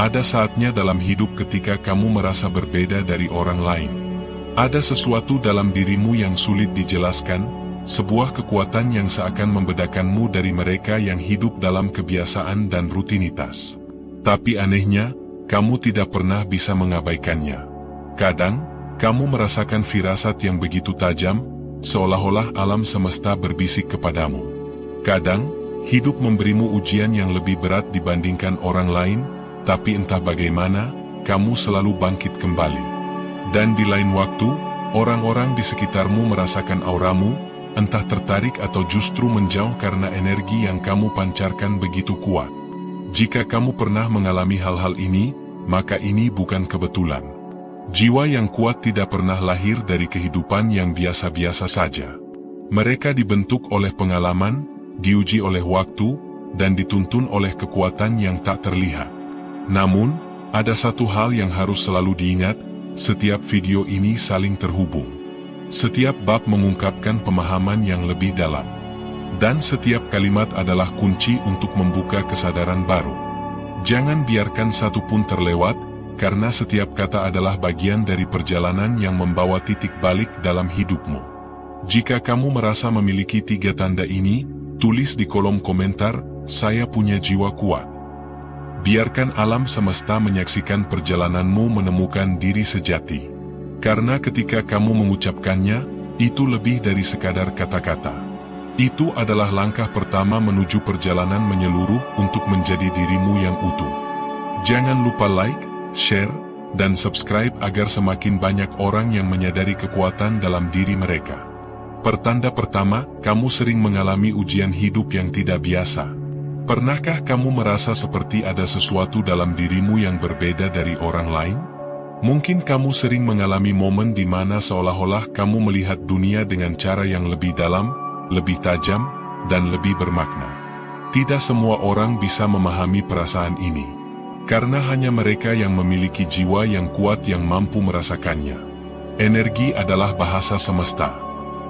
Ada saatnya dalam hidup ketika kamu merasa berbeda dari orang lain. Ada sesuatu dalam dirimu yang sulit dijelaskan, sebuah kekuatan yang seakan membedakanmu dari mereka yang hidup dalam kebiasaan dan rutinitas. Tapi anehnya, kamu tidak pernah bisa mengabaikannya. Kadang, kamu merasakan firasat yang begitu tajam, seolah-olah alam semesta berbisik kepadamu. Kadang, hidup memberimu ujian yang lebih berat dibandingkan orang lain, tapi entah bagaimana, kamu selalu bangkit kembali. Dan di lain waktu, orang-orang di sekitarmu merasakan auramu, entah tertarik atau justru menjauh karena energi yang kamu pancarkan begitu kuat. Jika kamu pernah mengalami hal-hal ini, maka ini bukan kebetulan. Jiwa yang kuat tidak pernah lahir dari kehidupan yang biasa-biasa saja. Mereka dibentuk oleh pengalaman, diuji oleh waktu, dan dituntun oleh kekuatan yang tak terlihat. Namun, ada satu hal yang harus selalu diingat, setiap video ini saling terhubung. Setiap bab mengungkapkan pemahaman yang lebih dalam. Dan setiap kalimat adalah kunci untuk membuka kesadaran baru. Jangan biarkan satu pun terlewat, karena setiap kata adalah bagian dari perjalanan yang membawa titik balik dalam hidupmu. Jika kamu merasa memiliki 3 tanda ini, tulis di kolom komentar, "Saya punya jiwa kuat." Biarkan alam semesta menyaksikan perjalananmu menemukan diri sejati. Karena ketika kamu mengucapkannya, itu lebih dari sekadar kata-kata. Itu adalah langkah pertama menuju perjalanan menyeluruh untuk menjadi dirimu yang utuh. Jangan lupa like, share, dan subscribe agar semakin banyak orang yang menyadari kekuatan dalam diri mereka. Pertanda pertama, kamu sering mengalami ujian hidup yang tidak biasa. Pernahkah kamu merasa seperti ada sesuatu dalam dirimu yang berbeda dari orang lain? Mungkin kamu sering mengalami momen di mana seolah-olah kamu melihat dunia dengan cara yang lebih dalam, lebih tajam, dan lebih bermakna. Tidak semua orang bisa memahami perasaan ini, karena hanya mereka yang memiliki jiwa yang kuat yang mampu merasakannya. Energi adalah bahasa semesta.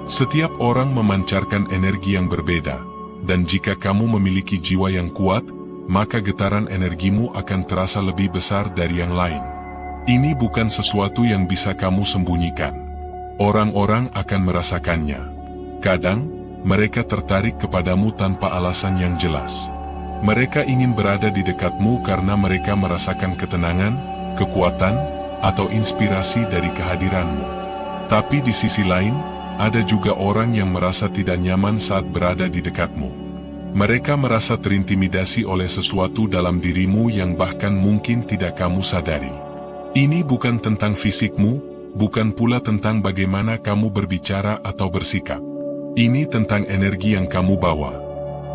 Setiap orang memancarkan energi yang berbeda. Dan jika kamu memiliki jiwa yang kuat, maka getaran energimu akan terasa lebih besar dari yang lain. Ini bukan sesuatu yang bisa kamu sembunyikan. Orang-orang akan merasakannya. Kadang, mereka tertarik kepadamu tanpa alasan yang jelas. Mereka ingin berada di dekatmu karena mereka merasakan ketenangan, kekuatan, atau inspirasi dari kehadiranmu. Tapi di sisi lain, ada juga orang yang merasa tidak nyaman saat berada di dekatmu. Mereka merasa terintimidasi oleh sesuatu dalam dirimu yang bahkan mungkin tidak kamu sadari. Ini bukan tentang fisikmu, bukan pula tentang bagaimana kamu berbicara atau bersikap. Ini tentang energi yang kamu bawa.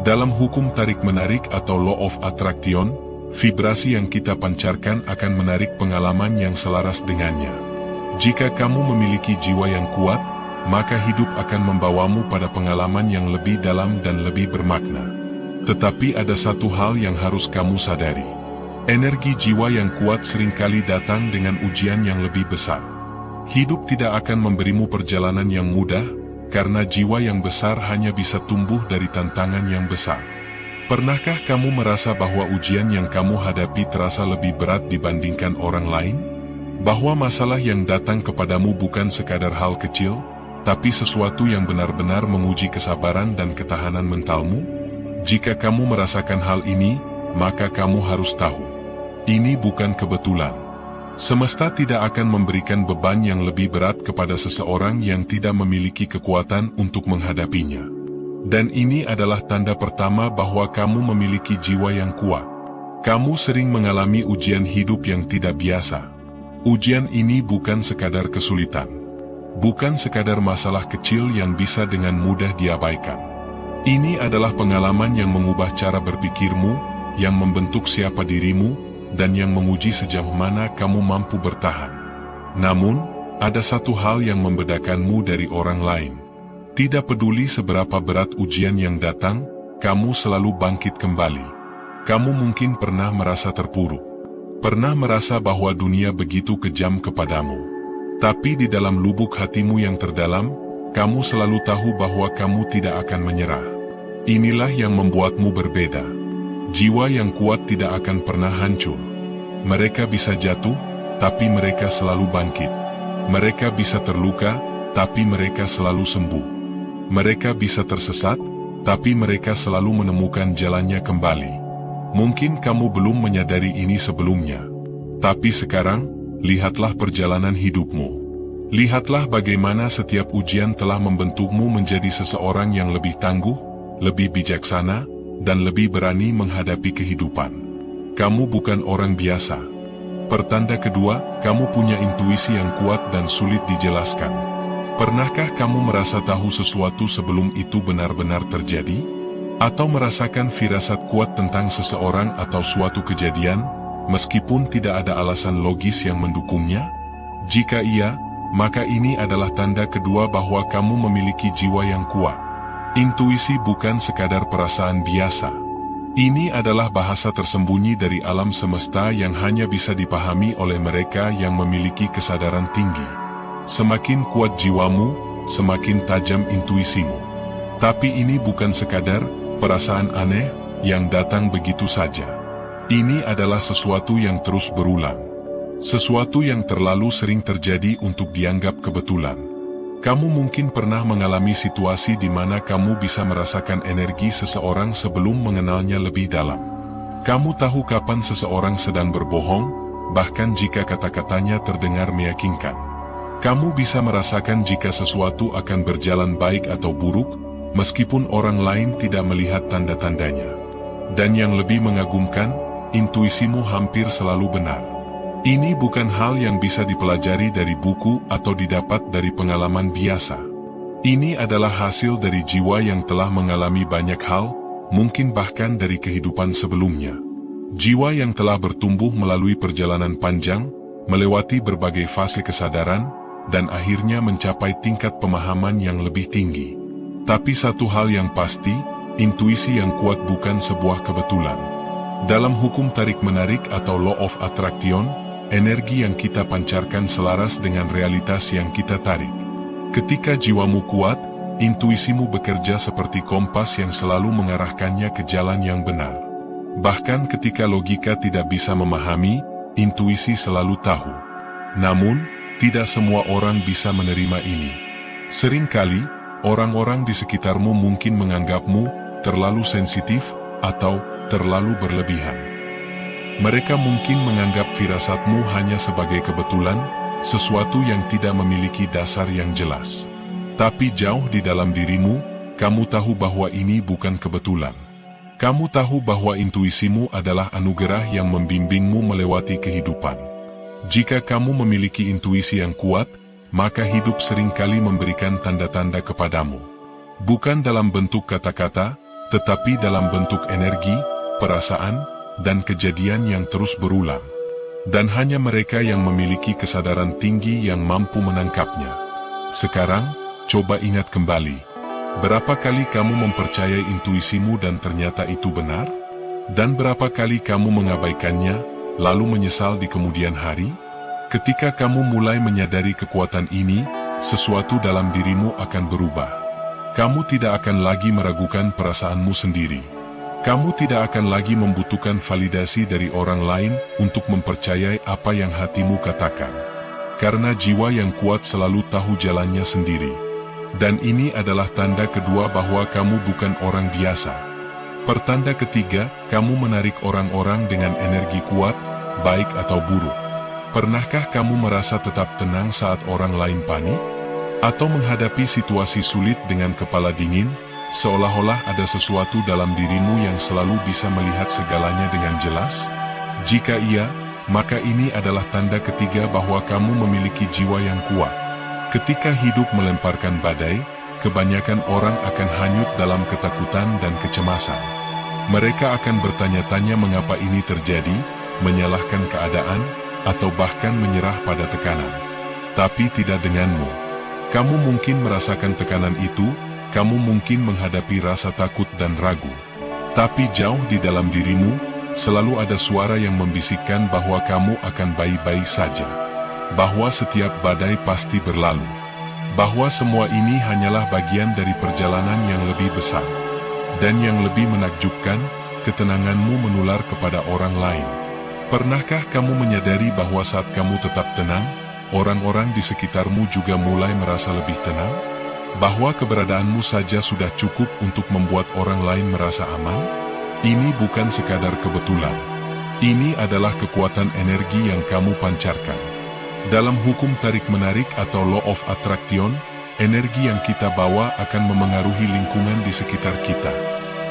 Dalam hukum tarik-menarik atau law of attraction, vibrasi yang kita pancarkan akan menarik pengalaman yang selaras dengannya. Jika kamu memiliki jiwa yang kuat, maka hidup akan membawamu pada pengalaman yang lebih dalam dan lebih bermakna. Tetapi ada satu hal yang harus kamu sadari. Energi jiwa yang kuat seringkali datang dengan ujian yang lebih besar. Hidup tidak akan memberimu perjalanan yang mudah, karena jiwa yang besar hanya bisa tumbuh dari tantangan yang besar. Pernahkah kamu merasa bahwa ujian yang kamu hadapi terasa lebih berat dibandingkan orang lain? Bahwa masalah yang datang kepadamu bukan sekadar hal kecil, tapi sesuatu yang benar-benar menguji kesabaran dan ketahanan mentalmu? Jika kamu merasakan hal ini, maka kamu harus tahu. Ini bukan kebetulan. Semesta tidak akan memberikan beban yang lebih berat kepada seseorang yang tidak memiliki kekuatan untuk menghadapinya. Dan ini adalah tanda pertama bahwa kamu memiliki jiwa yang kuat. Kamu sering mengalami ujian hidup yang tidak biasa. Ujian ini bukan sekadar kesulitan. Bukan sekadar masalah kecil yang bisa dengan mudah diabaikan. Ini adalah pengalaman yang mengubah cara berpikirmu, yang membentuk siapa dirimu, dan yang menguji sejauh mana kamu mampu bertahan. Namun, ada satu hal yang membedakanmu dari orang lain. Tidak peduli seberapa berat ujian yang datang, kamu selalu bangkit kembali. Kamu mungkin pernah merasa terpuruk. Pernah merasa bahwa dunia begitu kejam kepadamu. Tapi di dalam lubuk hatimu yang terdalam, kamu selalu tahu bahwa kamu tidak akan menyerah. Inilah yang membuatmu berbeda. Jiwa yang kuat tidak akan pernah hancur. Mereka bisa jatuh, tapi mereka selalu bangkit. Mereka bisa terluka, tapi mereka selalu sembuh. Mereka bisa tersesat, tapi mereka selalu menemukan jalannya kembali. Mungkin kamu belum menyadari ini sebelumnya. Tapi sekarang, lihatlah perjalanan hidupmu. Lihatlah bagaimana setiap ujian telah membentukmu menjadi seseorang yang lebih tangguh, lebih bijaksana, dan lebih berani menghadapi kehidupan. Kamu bukan orang biasa. Pertanda kedua, kamu punya intuisi yang kuat dan sulit dijelaskan. Pernahkah kamu merasa tahu sesuatu sebelum itu benar-benar terjadi? Atau merasakan firasat kuat tentang seseorang atau suatu kejadian, meskipun tidak ada alasan logis yang mendukungnya? Jika iya, maka ini adalah tanda kedua bahwa kamu memiliki jiwa yang kuat. Intuisi bukan sekadar perasaan biasa. Ini adalah bahasa tersembunyi dari alam semesta yang hanya bisa dipahami oleh mereka yang memiliki kesadaran tinggi. Semakin kuat jiwamu, semakin tajam intuisimu. Tapi ini bukan sekadar perasaan aneh yang datang begitu saja. Ini adalah sesuatu yang terus berulang. Sesuatu yang terlalu sering terjadi untuk dianggap kebetulan. Kamu mungkin pernah mengalami situasi di mana kamu bisa merasakan energi seseorang sebelum mengenalnya lebih dalam. Kamu tahu kapan seseorang sedang berbohong, bahkan jika kata-katanya terdengar meyakinkan. Kamu bisa merasakan jika sesuatu akan berjalan baik atau buruk, meskipun orang lain tidak melihat tanda-tandanya. Dan yang lebih mengagumkan, intuisimu hampir selalu benar. Ini bukan hal yang bisa dipelajari dari buku atau didapat dari pengalaman biasa. Ini adalah hasil dari jiwa yang telah mengalami banyak hal, mungkin bahkan dari kehidupan sebelumnya. Jiwa yang telah bertumbuh melalui perjalanan panjang, melewati berbagai fase kesadaran, dan akhirnya mencapai tingkat pemahaman yang lebih tinggi. Tapi satu hal yang pasti, intuisi yang kuat bukan sebuah kebetulan. Dalam hukum tarik-menarik atau law of attraction, energi yang kita pancarkan selaras dengan realitas yang kita tarik. Ketika jiwamu kuat, intuisimu bekerja seperti kompas yang selalu mengarahkannya ke jalan yang benar. Bahkan ketika logika tidak bisa memahami, intuisi selalu tahu. Namun, tidak semua orang bisa menerima ini. Seringkali, orang-orang di sekitarmu mungkin menganggapmu terlalu sensitif atau terlalu berlebihan. Mereka mungkin menganggap firasatmu hanya sebagai kebetulan, sesuatu yang tidak memiliki dasar yang jelas. Tapi jauh di dalam dirimu, kamu tahu bahwa ini bukan kebetulan. Kamu tahu bahwa intuisimu adalah anugerah yang membimbingmu melewati kehidupan. Jika kamu memiliki intuisi yang kuat, maka hidup seringkali memberikan tanda-tanda kepadamu. Bukan dalam bentuk kata-kata, tetapi dalam bentuk energi, perasaan, dan kejadian yang terus berulang. Dan hanya mereka yang memiliki kesadaran tinggi yang mampu menangkapnya. Sekarang, coba ingat kembali. Berapa kali kamu mempercayai intuisimu dan ternyata itu benar? Dan berapa kali kamu mengabaikannya, lalu menyesal di kemudian hari? Ketika kamu mulai menyadari kekuatan ini, sesuatu dalam dirimu akan berubah. Kamu tidak akan lagi meragukan perasaanmu sendiri. Kamu tidak akan lagi membutuhkan validasi dari orang lain untuk mempercayai apa yang hatimu katakan. Karena jiwa yang kuat selalu tahu jalannya sendiri. Dan ini adalah tanda kedua bahwa kamu bukan orang biasa. Pertanda ketiga, kamu menarik orang-orang dengan energi kuat, baik atau buruk. Pernahkah kamu merasa tetap tenang saat orang lain panik? Atau menghadapi situasi sulit dengan kepala dingin? Seolah-olah ada sesuatu dalam dirimu yang selalu bisa melihat segalanya dengan jelas? Jika iya, maka ini adalah tanda ketiga bahwa kamu memiliki jiwa yang kuat. Ketika hidup melemparkan badai, kebanyakan orang akan hanyut dalam ketakutan dan kecemasan. Mereka akan bertanya-tanya mengapa ini terjadi, menyalahkan keadaan, atau bahkan menyerah pada tekanan. Tapi tidak denganmu. Kamu mungkin merasakan tekanan itu, kamu mungkin menghadapi rasa takut dan ragu. Tapi jauh di dalam dirimu, selalu ada suara yang membisikkan bahwa kamu akan baik-baik saja. Bahwa setiap badai pasti berlalu. Bahwa semua ini hanyalah bagian dari perjalanan yang lebih besar. Dan yang lebih menakjubkan, ketenanganmu menular kepada orang lain. Pernahkah kamu menyadari bahwa saat kamu tetap tenang, orang-orang di sekitarmu juga mulai merasa lebih tenang? Bahwa keberadaanmu saja sudah cukup untuk membuat orang lain merasa aman? Ini bukan sekadar kebetulan. Ini adalah kekuatan energi yang kamu pancarkan. Dalam hukum tarik-menarik atau Law of Attraction, energi yang kita bawa akan memengaruhi lingkungan di sekitar kita.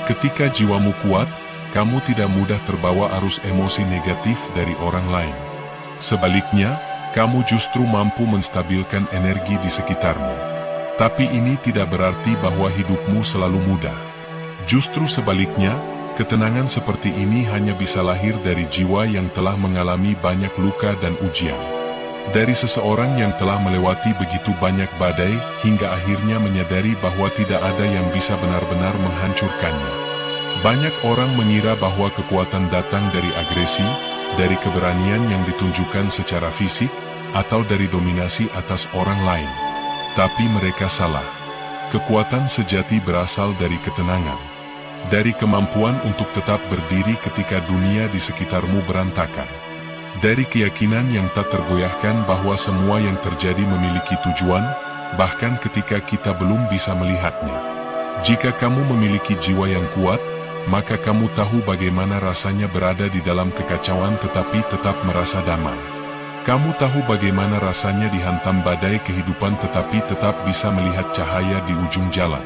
Ketika jiwamu kuat, kamu tidak mudah terbawa arus emosi negatif dari orang lain. Sebaliknya, kamu justru mampu menstabilkan energi di sekitarmu. Tapi ini tidak berarti bahwa hidupmu selalu mudah. Justru sebaliknya, ketenangan seperti ini hanya bisa lahir dari jiwa yang telah mengalami banyak luka dan ujian. Dari seseorang yang telah melewati begitu banyak badai, hingga akhirnya menyadari bahwa tidak ada yang bisa benar-benar menghancurkannya. Banyak orang mengira bahwa kekuatan datang dari agresi, dari keberanian yang ditunjukkan secara fisik, atau dari dominasi atas orang lain. Tapi mereka salah. Kekuatan sejati berasal dari ketenangan. Dari kemampuan untuk tetap berdiri ketika dunia di sekitarmu berantakan. Dari keyakinan yang tak tergoyahkan bahwa semua yang terjadi memiliki tujuan, bahkan ketika kita belum bisa melihatnya. Jika kamu memiliki jiwa yang kuat, maka kamu tahu bagaimana rasanya berada di dalam kekacauan tetapi tetap merasa damai. Kamu tahu bagaimana rasanya dihantam badai kehidupan tetapi tetap bisa melihat cahaya di ujung jalan.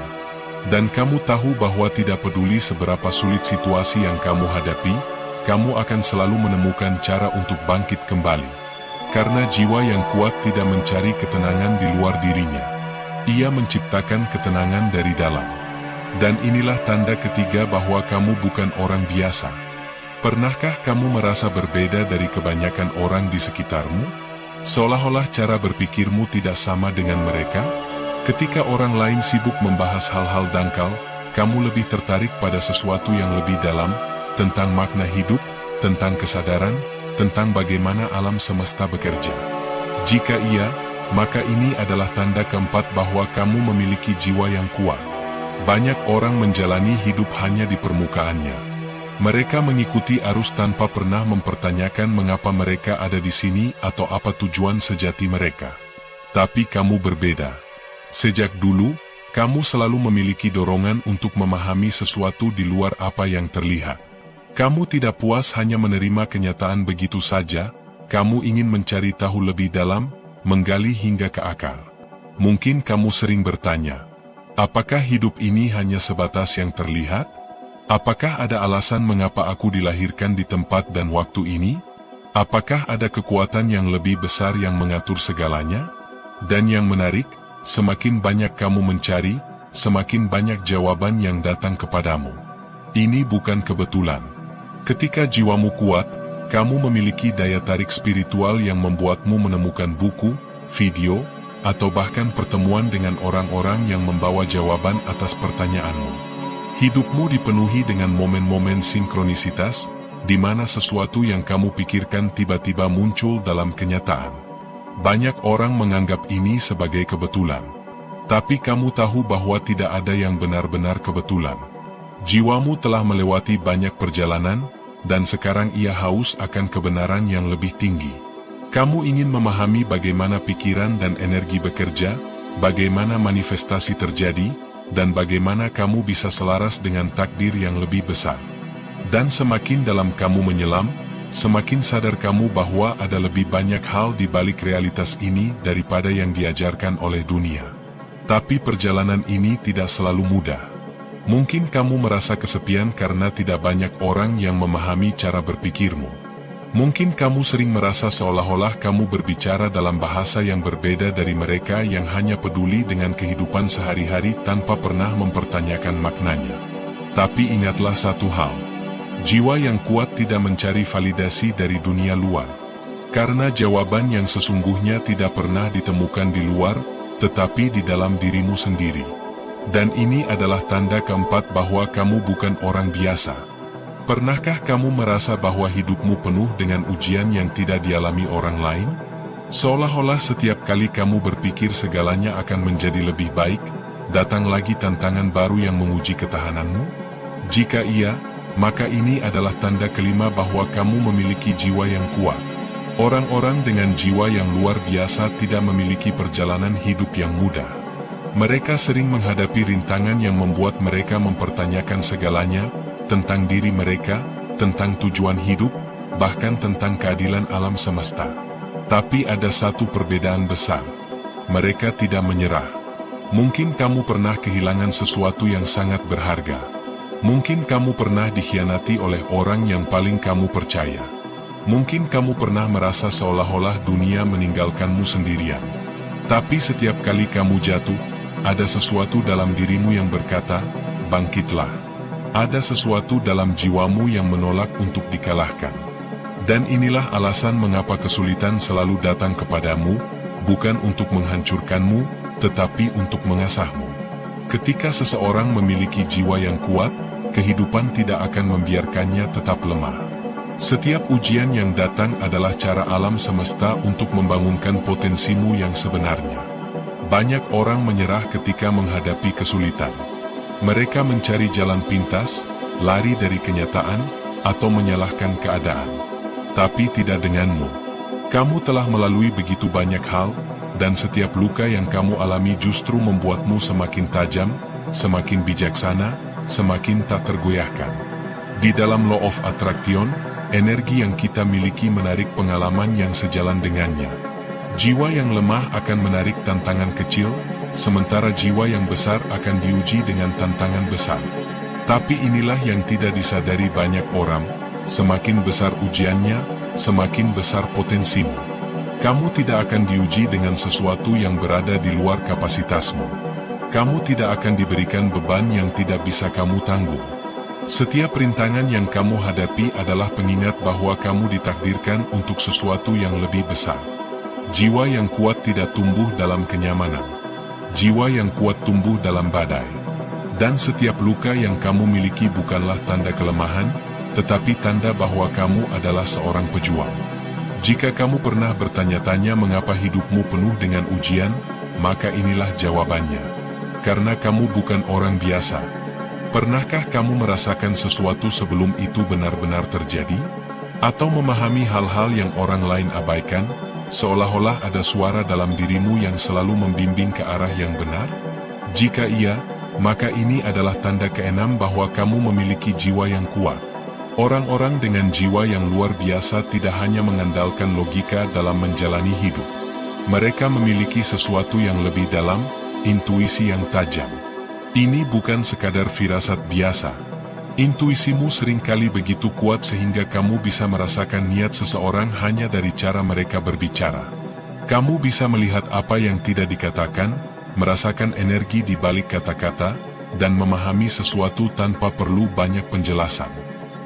Dan kamu tahu bahwa tidak peduli seberapa sulit situasi yang kamu hadapi, kamu akan selalu menemukan cara untuk bangkit kembali. Karena jiwa yang kuat tidak mencari ketenangan di luar dirinya. Ia menciptakan ketenangan dari dalam. Dan inilah tanda ketiga bahwa kamu bukan orang biasa. Pernahkah kamu merasa berbeda dari kebanyakan orang di sekitarmu? Seolah-olah cara berpikirmu tidak sama dengan mereka? Ketika orang lain sibuk membahas hal-hal dangkal, kamu lebih tertarik pada sesuatu yang lebih dalam, tentang makna hidup, tentang kesadaran, tentang bagaimana alam semesta bekerja. Jika iya, maka ini adalah tanda keempat bahwa kamu memiliki jiwa yang kuat. Banyak orang menjalani hidup hanya di permukaannya. Mereka mengikuti arus tanpa pernah mempertanyakan mengapa mereka ada di sini atau apa tujuan sejati mereka. Tapi kamu berbeda. Sejak dulu, kamu selalu memiliki dorongan untuk memahami sesuatu di luar apa yang terlihat. Kamu tidak puas hanya menerima kenyataan begitu saja, kamu ingin mencari tahu lebih dalam, menggali hingga ke akar. Mungkin kamu sering bertanya, apakah hidup ini hanya sebatas yang terlihat? Apakah ada alasan mengapa aku dilahirkan di tempat dan waktu ini? Apakah ada kekuatan yang lebih besar yang mengatur segalanya? Dan yang menarik, semakin banyak kamu mencari, semakin banyak jawaban yang datang kepadamu. Ini bukan kebetulan. Ketika jiwamu kuat, kamu memiliki daya tarik spiritual yang membuatmu menemukan buku, video, atau bahkan pertemuan dengan orang-orang yang membawa jawaban atas pertanyaanmu. Hidupmu dipenuhi dengan momen-momen sinkronisitas, di mana sesuatu yang kamu pikirkan tiba-tiba muncul dalam kenyataan. Banyak orang menganggap ini sebagai kebetulan. Tapi kamu tahu bahwa tidak ada yang benar-benar kebetulan. Jiwamu telah melewati banyak perjalanan, dan sekarang ia haus akan kebenaran yang lebih tinggi. Kamu ingin memahami bagaimana pikiran dan energi bekerja, bagaimana manifestasi terjadi, dan bagaimana kamu bisa selaras dengan takdir yang lebih besar. Dan semakin dalam kamu menyelam, semakin sadar kamu bahwa ada lebih banyak hal di balik realitas ini daripada yang diajarkan oleh dunia. Tapi perjalanan ini tidak selalu mudah. Mungkin kamu merasa kesepian karena tidak banyak orang yang memahami cara berpikirmu. Mungkin kamu sering merasa seolah-olah kamu berbicara dalam bahasa yang berbeda dari mereka yang hanya peduli dengan kehidupan sehari-hari tanpa pernah mempertanyakan maknanya. Tapi ingatlah satu hal. Jiwa yang kuat tidak mencari validasi dari dunia luar. Karena jawaban yang sesungguhnya tidak pernah ditemukan di luar, tetapi di dalam dirimu sendiri. Dan ini adalah tanda keempat bahwa kamu bukan orang biasa. Pernahkah kamu merasa bahwa hidupmu penuh dengan ujian yang tidak dialami orang lain? Seolah-olah setiap kali kamu berpikir segalanya akan menjadi lebih baik, datang lagi tantangan baru yang menguji ketahananmu? Jika iya, maka ini adalah tanda kelima bahwa kamu memiliki jiwa yang kuat. Orang-orang dengan jiwa yang luar biasa tidak memiliki perjalanan hidup yang mudah. Mereka sering menghadapi rintangan yang membuat mereka mempertanyakan segalanya, tentang diri mereka, tentang tujuan hidup, bahkan tentang keadilan alam semesta. Tapi ada satu perbedaan besar. Mereka tidak menyerah. Mungkin kamu pernah kehilangan sesuatu yang sangat berharga. Mungkin kamu pernah dikhianati oleh orang yang paling kamu percaya. Mungkin kamu pernah merasa seolah-olah dunia meninggalkanmu sendirian. Tapi setiap kali kamu jatuh, ada sesuatu dalam dirimu yang berkata, bangkitlah. Ada sesuatu dalam jiwamu yang menolak untuk dikalahkan. Dan inilah alasan mengapa kesulitan selalu datang kepadamu, bukan untuk menghancurkanmu, tetapi untuk mengasahmu. Ketika seseorang memiliki jiwa yang kuat, kehidupan tidak akan membiarkannya tetap lemah. Setiap ujian yang datang adalah cara alam semesta untuk membangunkan potensimu yang sebenarnya. Banyak orang menyerah ketika menghadapi kesulitan. Mereka mencari jalan pintas, lari dari kenyataan, atau menyalahkan keadaan. Tapi tidak denganmu. Kamu telah melalui begitu banyak hal, dan setiap luka yang kamu alami justru membuatmu semakin tajam, semakin bijaksana, semakin tak tergoyahkan. Di dalam Law of Attraction, energi yang kita miliki menarik pengalaman yang sejalan dengannya. Jiwa yang lemah akan menarik tantangan kecil, sementara jiwa yang besar akan diuji dengan tantangan besar. Tapi inilah yang tidak disadari banyak orang, semakin besar ujiannya, semakin besar potensimu. Kamu tidak akan diuji dengan sesuatu yang berada di luar kapasitasmu. Kamu tidak akan diberikan beban yang tidak bisa kamu tanggung. Setiap rintangan yang kamu hadapi adalah pengingat bahwa kamu ditakdirkan untuk sesuatu yang lebih besar. Jiwa yang kuat tidak tumbuh dalam kenyamanan. Jiwa yang kuat tumbuh dalam badai. Dan setiap luka yang kamu miliki bukanlah tanda kelemahan, tetapi tanda bahwa kamu adalah seorang pejuang. Jika kamu pernah bertanya-tanya mengapa hidupmu penuh dengan ujian, maka inilah jawabannya. Karena kamu bukan orang biasa. Pernahkah kamu merasakan sesuatu sebelum itu benar-benar terjadi? Atau memahami hal-hal yang orang lain abaikan? Seolah-olah ada suara dalam dirimu yang selalu membimbing ke arah yang benar? Jika iya, maka ini adalah tanda keenam bahwa kamu memiliki jiwa yang kuat. Orang-orang dengan jiwa yang luar biasa tidak hanya mengandalkan logika dalam menjalani hidup. Mereka memiliki sesuatu yang lebih dalam, intuisi yang tajam. Ini bukan sekadar firasat biasa. Intuisimu seringkali begitu kuat sehingga kamu bisa merasakan niat seseorang hanya dari cara mereka berbicara. Kamu bisa melihat apa yang tidak dikatakan, merasakan energi di balik kata-kata, dan memahami sesuatu tanpa perlu banyak penjelasan.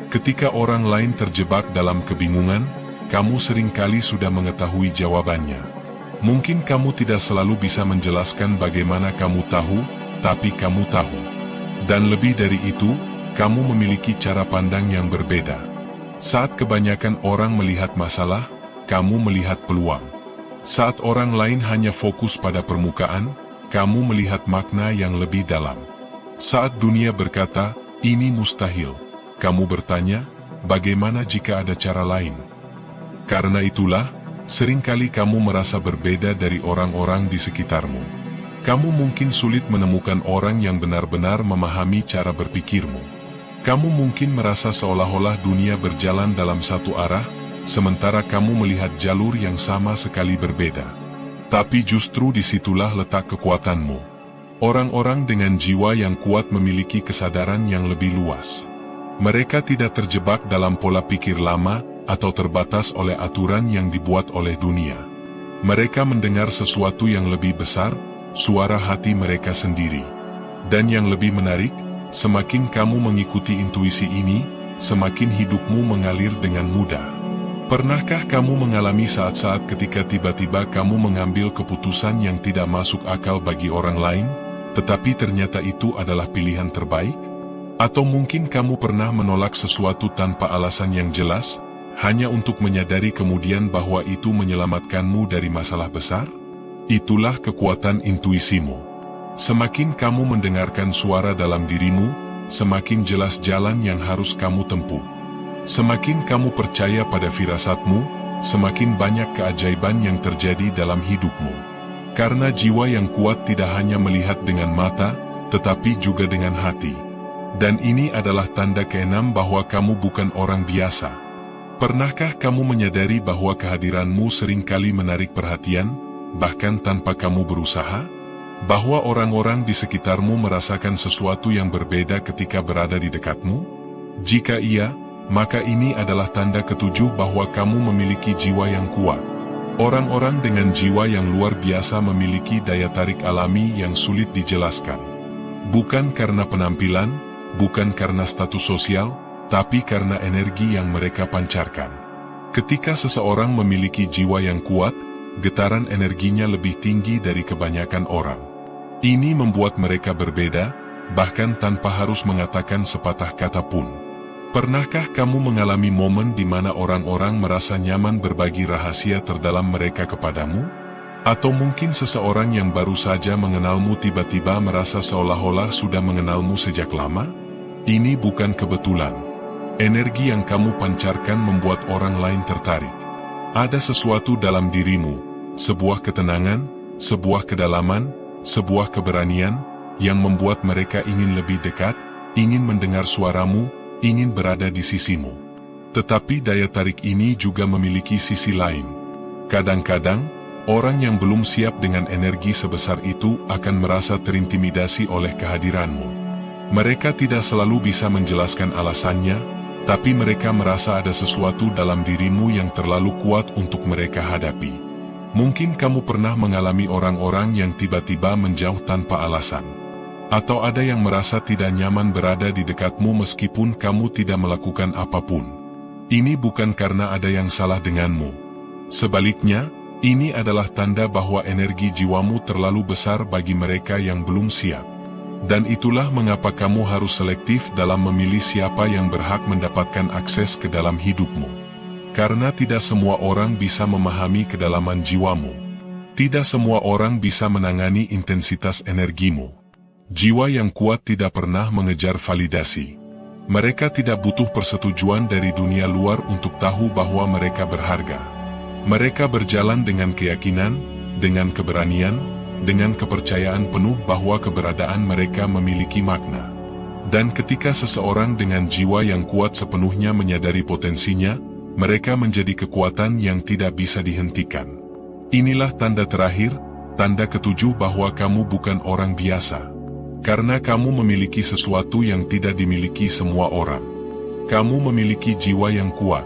Ketika orang lain terjebak dalam kebingungan, kamu seringkali sudah mengetahui jawabannya. Mungkin kamu tidak selalu bisa menjelaskan bagaimana kamu tahu, tapi kamu tahu. Dan lebih dari itu, kamu memiliki cara pandang yang berbeda. Saat kebanyakan orang melihat masalah, kamu melihat peluang. Saat orang lain hanya fokus pada permukaan, kamu melihat makna yang lebih dalam. Saat dunia berkata, ini mustahil, kamu bertanya, bagaimana jika ada cara lain? Karena itulah, seringkali kamu merasa berbeda dari orang-orang di sekitarmu. Kamu mungkin sulit menemukan orang yang benar-benar memahami cara berpikirmu. Kamu mungkin merasa seolah-olah dunia berjalan dalam satu arah, sementara kamu melihat jalur yang sama sekali berbeda. Tapi justru disitulah letak kekuatanmu. Orang-orang dengan jiwa yang kuat memiliki kesadaran yang lebih luas. Mereka tidak terjebak dalam pola pikir lama, atau terbatas oleh aturan yang dibuat oleh dunia. Mereka mendengar sesuatu yang lebih besar, suara hati mereka sendiri. Dan yang lebih menarik, semakin kamu mengikuti intuisi ini, semakin hidupmu mengalir dengan mudah. Pernahkah kamu mengalami saat-saat ketika tiba-tiba kamu mengambil keputusan yang tidak masuk akal bagi orang lain, tetapi ternyata itu adalah pilihan terbaik? Atau mungkin kamu pernah menolak sesuatu tanpa alasan yang jelas, hanya untuk menyadari kemudian bahwa itu menyelamatkanmu dari masalah besar? Itulah kekuatan intuisimu. Semakin kamu mendengarkan suara dalam dirimu, semakin jelas jalan yang harus kamu tempuh. Semakin kamu percaya pada firasatmu, semakin banyak keajaiban yang terjadi dalam hidupmu. Karena jiwa yang kuat tidak hanya melihat dengan mata, tetapi juga dengan hati. Dan ini adalah tanda keenam bahwa kamu bukan orang biasa. Pernahkah kamu menyadari bahwa kehadiranmu seringkali menarik perhatian, bahkan tanpa kamu berusaha? Bahwa orang-orang di sekitarmu merasakan sesuatu yang berbeda ketika berada di dekatmu? Jika iya, maka ini adalah tanda ketujuh bahwa kamu memiliki jiwa yang kuat. Orang-orang dengan jiwa yang luar biasa memiliki daya tarik alami yang sulit dijelaskan. Bukan karena penampilan, bukan karena status sosial, tapi karena energi yang mereka pancarkan. Ketika seseorang memiliki jiwa yang kuat, getaran energinya lebih tinggi dari kebanyakan orang. Ini membuat mereka berbeda, bahkan tanpa harus mengatakan sepatah kata pun. Pernahkah kamu mengalami momen di mana orang-orang merasa nyaman berbagi rahasia terdalam mereka kepadamu? Atau mungkin seseorang yang baru saja mengenalmu tiba-tiba merasa seolah-olah sudah mengenalmu sejak lama? Ini bukan kebetulan. Energi yang kamu pancarkan membuat orang lain tertarik. Ada sesuatu dalam dirimu, sebuah ketenangan, sebuah kedalaman, sebuah keberanian, yang membuat mereka ingin lebih dekat, ingin mendengar suaramu, ingin berada di sisimu. Tetapi daya tarik ini juga memiliki sisi lain. Kadang-kadang, orang yang belum siap dengan energi sebesar itu akan merasa terintimidasi oleh kehadiranmu. Mereka tidak selalu bisa menjelaskan alasannya, tapi mereka merasa ada sesuatu dalam dirimu yang terlalu kuat untuk mereka hadapi. Mungkin kamu pernah mengalami orang-orang yang tiba-tiba menjauh tanpa alasan. Atau ada yang merasa tidak nyaman berada di dekatmu meskipun kamu tidak melakukan apapun. Ini bukan karena ada yang salah denganmu. Sebaliknya, ini adalah tanda bahwa energi jiwamu terlalu besar bagi mereka yang belum siap. Dan itulah mengapa kamu harus selektif dalam memilih siapa yang berhak mendapatkan akses ke dalam hidupmu. Karena tidak semua orang bisa memahami kedalaman jiwamu. Tidak semua orang bisa menangani intensitas energimu. Jiwa yang kuat tidak pernah mengejar validasi. Mereka tidak butuh persetujuan dari dunia luar untuk tahu bahwa mereka berharga. Mereka berjalan dengan keyakinan, dengan keberanian, dengan kepercayaan penuh bahwa keberadaan mereka memiliki makna. Dan ketika seseorang dengan jiwa yang kuat sepenuhnya menyadari potensinya, mereka menjadi kekuatan yang tidak bisa dihentikan. Inilah tanda terakhir, tanda ketujuh bahwa kamu bukan orang biasa. Karena kamu memiliki sesuatu yang tidak dimiliki semua orang. Kamu memiliki jiwa yang kuat.